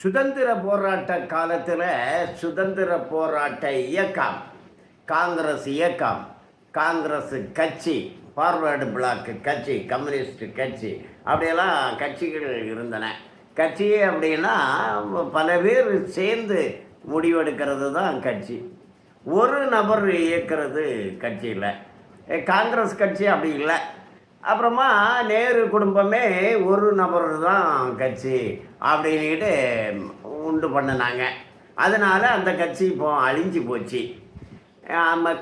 சுதந்திர போராட்ட காலத்தில் சுதந்திர போராட்ட இயக்கம், காங்கிரஸ் இயக்கம், காங்கிரஸ் கட்சி, ஃபார்வர்டு பிளாக் கட்சி, கம்யூனிஸ்ட் கட்சி, அப்படியெல்லாம் கட்சிகள் இருந்தன. கட்சி அப்படின்னா பல பேர் சேர்ந்து முடிவெடுக்கிறது தான் கட்சி. ஒரு நபர் இயக்கிறது கட்சி இல்லை. காங்கிரஸ் கட்சி அப்படி இல்லை. அப்புறமா நேரு குடும்பமே ஒரு நபர் தான் கட்சி அப்படின்ட்டு உண்டு பண்ணினாங்க. அதனால் அந்த கட்சி இப்போ அழிஞ்சு போச்சு.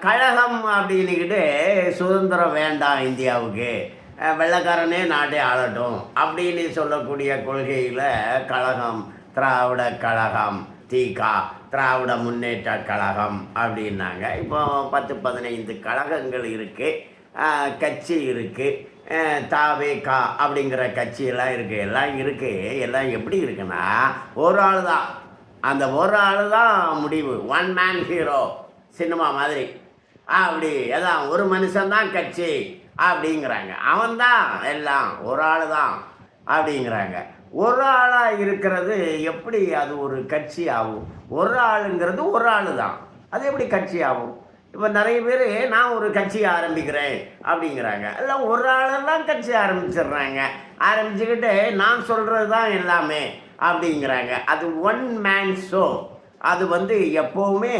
கழகம் அப்படின்னுக்கிட்டு சுதந்திரம் வேண்டாம் இந்தியாவுக்கு, வெள்ளைக்காரனே நாட்டை ஆளட்டும் அப்படின்னு சொல்லக்கூடிய கொள்கையில் கழகம், திராவிட கழகம், திகா, திராவிட முன்னேற்ற கழகம் அப்படின்னாங்க. இப்போ 10-15 கழகங்கள் இருக்குது, கட்சி இருக்குது, தாவேகா அப்படிங்கிற கட்சியெல்லாம் இருக்குது, எல்லாம் இருக்குது. எல்லாம் எப்படி இருக்குன்னா, ஒரு ஆள் தான், அந்த ஒரு ஆள் தான் முடிவு. ஒன் மேன் ஹீரோ சினிமா மாதிரி. அப்படி எல்லாம் ஒரு மனுஷன்தான் கட்சி அப்படிங்கிறாங்க. அவன்தான் எல்லாம், ஒரு ஆள் தான் அப்படிங்கிறாங்க. ஒரு ஆளாக இருக்கிறது எப்படி அது ஒரு கட்சி ஆகும்? ஒரு ஆளுங்கிறது ஒரு ஆள் தான், அது எப்படி கட்சி ஆகும்? இப்போ நிறைய பேர் நான் ஒரு கட்சி ஆரம்பிக்கிறேன் அப்படிங்கிறாங்க. எல்லாம் ஒரு ஆளெல்லாம் கட்சி ஆரம்பிச்சுக்கிட்டு நான் சொல்கிறது தான் எல்லாமே அப்படிங்கிறாங்க. அது ஒன் மேன் ஷோ. அது எப்போவுமே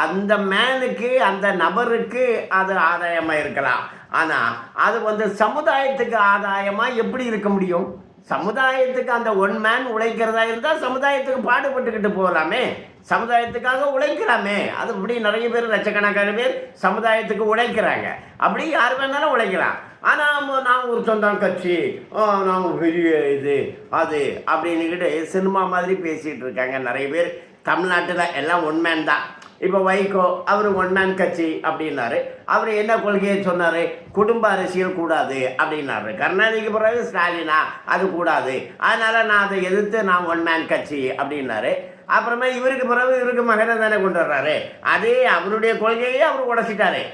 அந்த மேனுக்கு, அந்த நபருக்கு அது ஆதாயமாக இருக்கலாம். ஆனால் அது சமுதாயத்துக்கு ஆதாயமாக எப்படி இருக்க முடியும்? சமுதாயத்துக்கு அந்த ஒன் மேன் உழைக்கிறதா இருந்தால் சமுதாயத்துக்கு பாடுபட்டுக்கிட்டு போகலாமே, சமுதாயத்துக்காக உழைக்கலாமே. அது இப்படி நிறைய பேர், லட்சக்கணக்கான பேர் சமுதாயத்துக்கு உழைக்கிறாங்க. அப்படி யார் வேணாலும் உழைக்கலாம். ஆனால் நான் ஒரு சொந்தம் கட்சி, நான் பெரிய இது அது அப்படின்னுக்கிட்டு சினிமா மாதிரி பேசிகிட்டு இருக்காங்க நிறைய பேர். தமிழ்நாட்டில் எல்லாம் ஒன் மேன் தான். இப்போ வைகோ அவர் ஒன் மேன் கட்சி அப்படின்னாரு. அவர் என்ன கொள்கையை சொன்னார்? குடும்ப அரசியல் கூடாது அப்படின்னாரு. கருணாநிதிக்கு பிறகு ஸ்டாலினா அது கூடாது, அதனால் நான் அதை எதிர்த்து நான் ஒன் மேன் கட்சி அப்படின்னாரு. அப்புறமே இவருக்கு பிறகு இவருக்கு மகனை தானே கொண்டு வர்றாரு. அதே அவருடைய கொள்கையை அவர் உடைச்சிட்டாரு.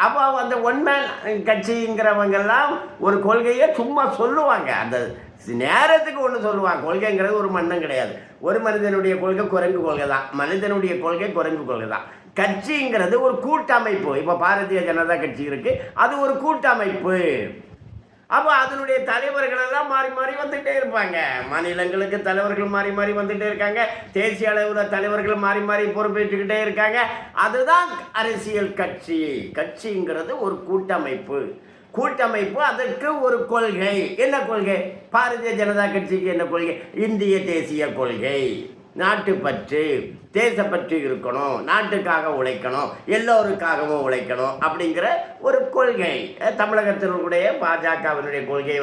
அப்போ அந்த ஒன் மேன் கட்சிங்கிறவங்கெல்லாம் ஒரு கொள்கையை சும்மா சொல்லுவாங்க, அந்த நேரத்துக்கு ஒன்று சொல்லுவாங்க. கொள்கைங்கிறது ஒரு மன்னம் கிடையாது. ஒரு மனிதனுடைய கொள்கை குரங்கு கொள்கை தான், மனிதனுடைய கொள்கை குரங்கு கொள்கை தான். கட்சிங்கிறது ஒரு கூட்டமைப்பு. இப்போ பாரதிய ஜனதா கட்சி இருக்குது, அது ஒரு கூட்டமைப்பு. அப்போ அதனுடைய தலைவர்களெல்லாம் மாறி மாறி வந்துகிட்டே இருப்பாங்க. மாநிலங்களுக்கு தலைவர்கள் மாறி மாறி வந்துகிட்டே இருக்காங்க. தேசிய அளவில் தலைவர்கள் மாறி மாறி பொறுப்பேற்றுக்கிட்டே இருக்காங்க. அதுதான் அரசியல் கட்சி. கட்சிங்கிறது ஒரு கூட்டமைப்பு. அதற்கு ஒரு கொள்கை. என்ன கொள்கை? பாரதிய ஜனதா கட்சிக்கு என்ன கொள்கை? இந்திய தேசிய கொள்கை. நாட்டுப்பற்று, தேசப்பற்று இருக்கணும், நாட்டுக்காக உழைக்கணும், எல்லோருக்காகவும் உழைக்கணும் அப்படிங்கிற ஒரு கொள்கை. தமிழகத்தினுடைய பாஜகவினுடைய கொள்கை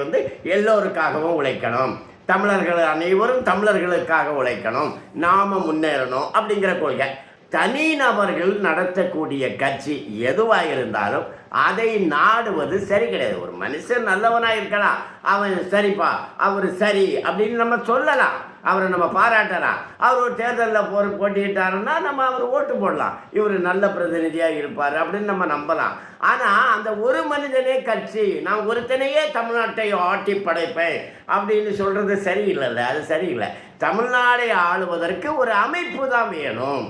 எல்லோருக்காகவும் உழைக்கணும், தமிழர்கள் அனைவரும் தமிழர்களுக்காக உழைக்கணும், நாம முன்னேறணும் அப்படிங்கிற கொள்கை. தனிநபர்கள் நடத்தக்கூடிய கட்சி எதுவாக இருந்தாலும் அதை நாடுவது சரி கிடையாது. ஒரு மனுஷன் நல்லவனாக இருக்கலாம், அவன் சரிப்பா, அவர் சரி அப்படின்னு நம்ம சொல்லலாம், அவரை நம்ம பாராட்டலாம். அவர் ஒரு தேர்தலில் போட்டிட்டாருன்னா நம்ம அவர் ஓட்டு போடலாம், இவர் நல்ல பிரதிநிதியாக இருப்பார் அப்படின்னு நம்ம நம்பலாம். ஆனால் அந்த ஒரு மனிதனே கட்சி, நான் ஒருத்தனையே தமிழ்நாட்டை ஆட்டி படைப்பேன் அப்படின்னு சொல்கிறது சரியில்லைல்ல, அது சரியில்லை. தமிழ்நாடை ஆளுவதற்கு ஒரு அமைப்பு தான் வேணும்,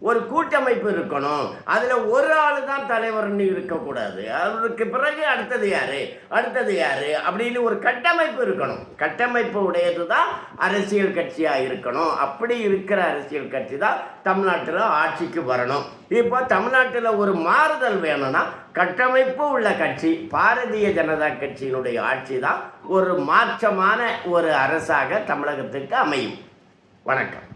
ஒரு கூட்டமைப்பு இருக்கணும். அதில் ஒரு ஆள் தான் தலைவர்னு இருக்கக்கூடாது. அவருக்கு பிறகு அடுத்தது யார் அப்படின்னு ஒரு கட்டமைப்பு இருக்கணும். கட்டமைப்பு உடையது தான் அரசியல் கட்சியாக இருக்கணும். அப்படி இருக்கிற அரசியல் கட்சி தான் தமிழ்நாட்டில் ஆட்சிக்கு வரணும். இப்போ தமிழ்நாட்டில் ஒரு மாறுதல் வேணும்னா கட்டமைப்பு உள்ள கட்சி பாரதிய ஜனதா கட்சியினுடைய ஆட்சி தான் ஒரு மாற்றமான ஒரு அரசாக தமிழகத்துக்கு அமையும். வணக்கம்.